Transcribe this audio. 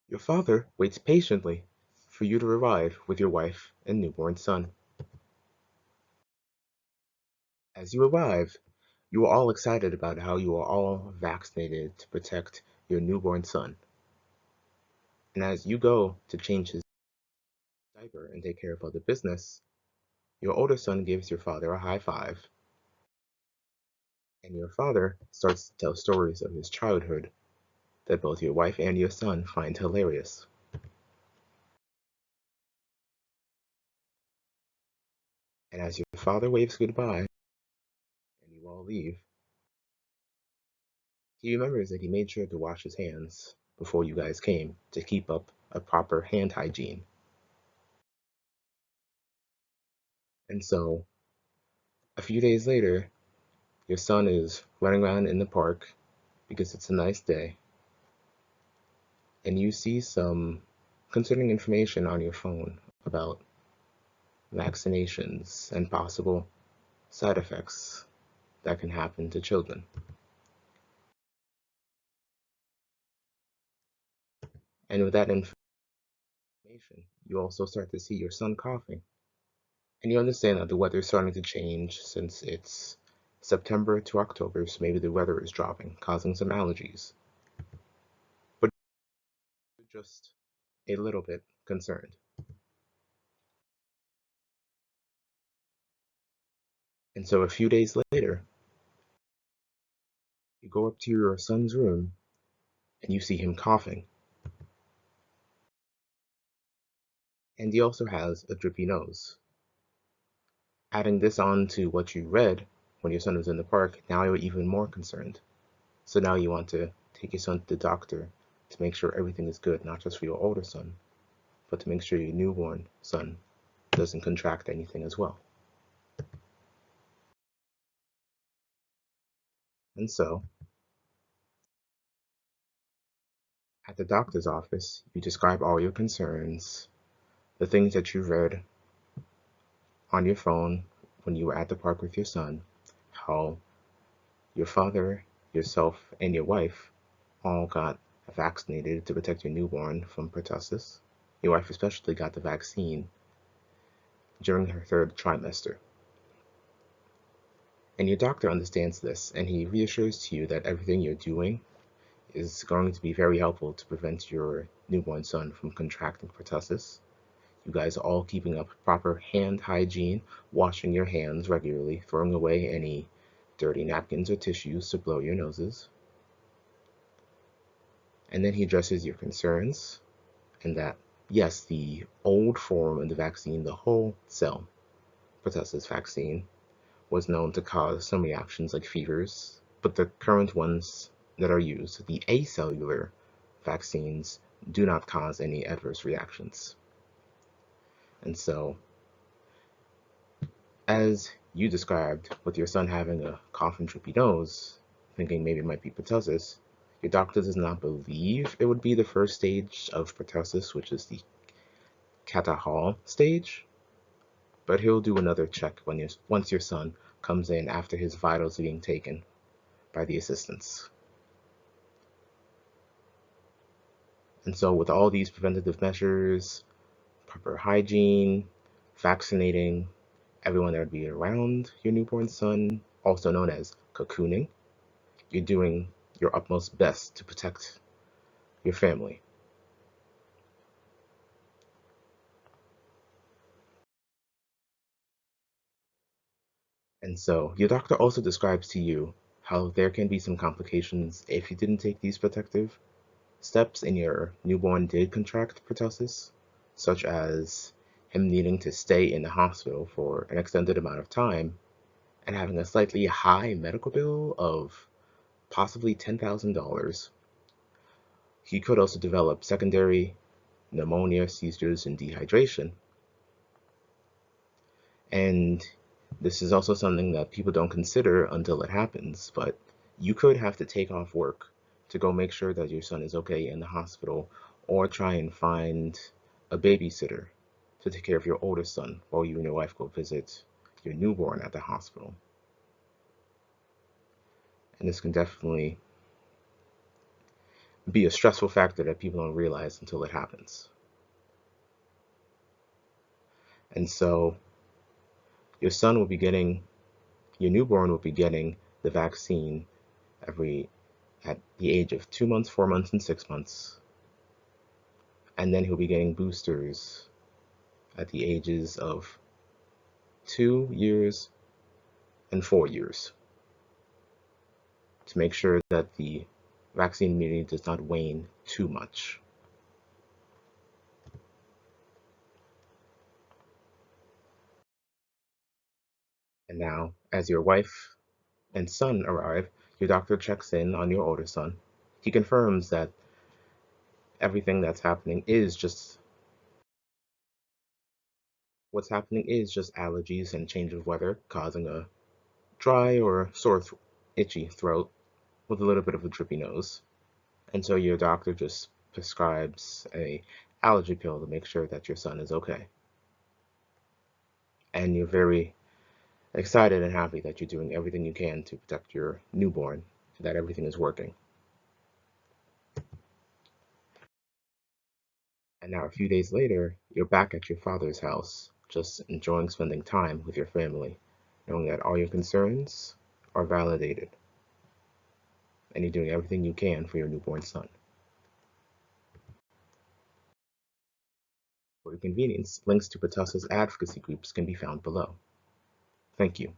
Your father waits patiently for you to arrive with your wife and newborn son. As you arrive, you are all excited about how you are all vaccinated to protect your newborn son. And as you go to change his diaper and take care of other business, your older son gives your father a high five, and your father starts to tell stories of his childhood that both your wife and your son find hilarious. And as your father waves goodbye and you all leave, he remembers that he made sure to wash his hands before you guys came to keep up a proper hand hygiene. And so, a few days later, your son is running around in the park because it's a nice day, and you see some concerning information on your phone about vaccinations and possible side effects that can happen to children. And with that information, you also start to see your son coughing. And you understand that the weather is starting to change since it's September to October, so maybe the weather is dropping, causing some allergies. But you're just a little bit concerned. And so a few days later, you go up to your son's room and you see him coughing. And he also has a drippy nose. Adding this on to what you read when your son was in the park, now you're even more concerned. So now you want to take your son to the doctor to make sure everything is good, not just for your older son, but to make sure your newborn son doesn't contract anything as well. And so, at the doctor's office, you describe all your concerns, the things that you read on your phone when you were at the park with your son, how your father, yourself, and your wife all got vaccinated to protect your newborn from pertussis. Your wife especially got the vaccine during her third trimester. And your doctor understands this, and he reassures to you that everything you're doing is going to be very helpful to prevent your newborn son from contracting pertussis. You guys are all keeping up proper hand hygiene, washing your hands regularly, throwing away any dirty napkins or tissues to blow your noses. And then he addresses your concerns, and that, yes, the old form of the vaccine, the whole cell pertussis vaccine, was known to cause some reactions like fevers, but the current ones that are used, the acellular vaccines, do not cause any adverse reactions. And so, as you described, with your son having a cough and drippy nose, thinking maybe it might be pertussis, your doctor does not believe it would be the first stage of pertussis, which is the Catahall stage, but he'll do another check once your son comes in after his vitals are being taken by the assistants. And so with all these preventative measures, proper hygiene, vaccinating everyone that would be around your newborn son, also known as cocooning, you're doing your utmost best to protect your family. And so your doctor also describes to you how there can be some complications if you didn't take these protective steps and your newborn did contract pertussis, such as him needing to stay in the hospital for an extended amount of time and having a slightly high medical bill of possibly $10,000. He could also develop secondary pneumonia, seizures, and dehydration. And this is also something that people don't consider until it happens, but you could have to take off work to go make sure that your son is okay in the hospital, or try and find a babysitter to take care of your older son while you and your wife go visit your newborn at the hospital. And this can definitely be a stressful factor that people don't realize until it happens. And so your son will be getting, your newborn will be getting the vaccine at the age of 2 months, 4 months, and 6 months. And then he'll be getting boosters at the ages of 2 years and 4 years to make sure that the vaccine immunity does not wane too much. And now, as your wife and son arrive, your doctor checks in on your older son. He confirms that everything that's happening is just what's happening is just allergies and change of weather causing a dry or sore, itchy throat with a little bit of a drippy nose. And so your doctor just prescribes a allergy pill to make sure that your son is okay. And you're very excited and happy that you're doing everything you can to protect your newborn, that everything is working. And now a few days later, you're back at your father's house, just enjoying spending time with your family, knowing that all your concerns are validated, and you're doing everything you can for your newborn son. For your convenience, links to Pertussis advocacy groups can be found below. Thank you.